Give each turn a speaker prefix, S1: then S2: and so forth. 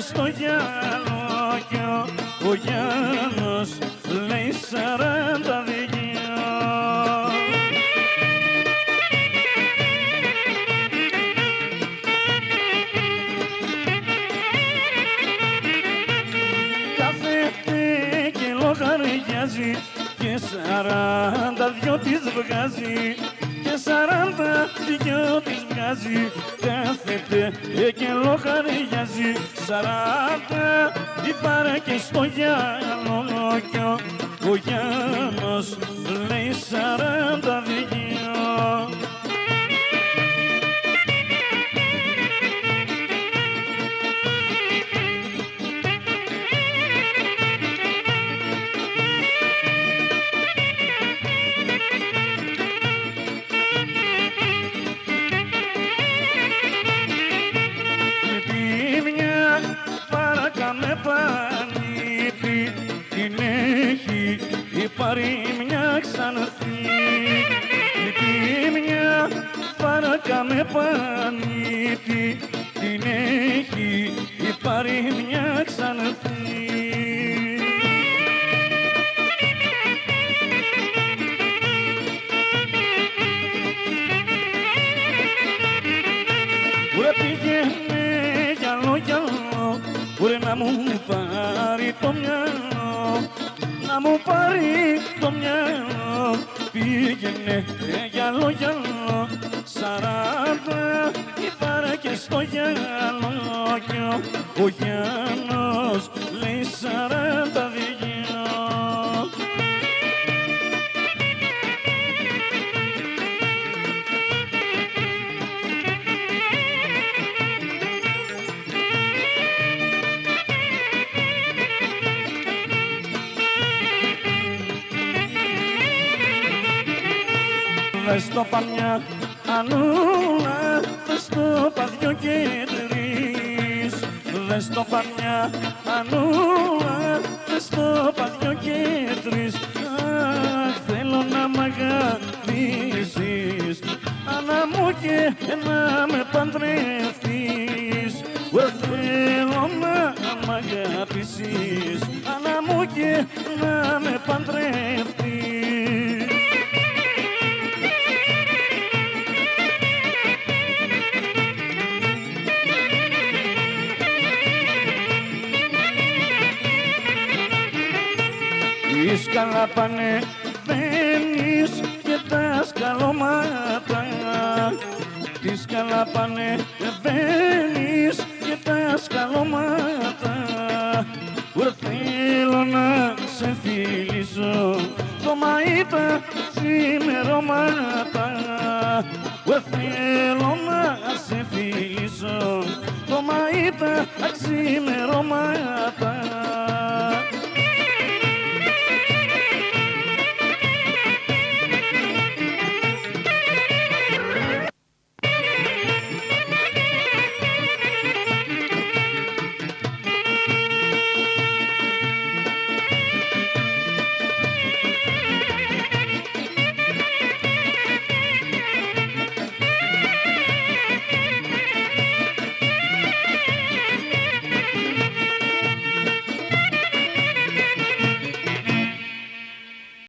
S1: Στο γυαλόκιο ο Γιάννος λέει 42. Κάθεται και λογαριάζει και 42 της βγάζει και 42 της βγάζει. Κάθεται και λογαριάζει 40 είπαρε και στο γυαλόκιο ο Γιάννος λέει 42. Πανίτη την έχει πάρει μια ξανθή. Μια παρακάμε πανίτη την έχει πάρει μια ξανθή. Ουρε πήγαινε γυαλό, ουρε να μου πάρει το μυαλό, να μου πάρει το μυαλό. Πήγαινε γυαλό, 40 είπαρε και στο γυαλόκιο ο Γιάννος λέει 42. Δες το παμιά Ανούλα, δες το παδιό και τρεις. Δες το παμιά Ανούλα, δες το παδιό και τρεις. Αχ, θέλω να μ' αγαπήσεις, Άννα μου, και να με παντρευτείς. Θέλω να μ' αγαπήσεις, Άννα μου, και να με παντρευτείς. Τις καλαπανεβαίνεις και τα σκαλώματα, τις καλαπανεβαίνεις και τα σκαλώματα. Ουρ, θέλω να σε φιλήσω το μαΐτα ξημερώματα. Ουρ, θέλω να σε φιλήσω το μαΐτα ξημερώματα.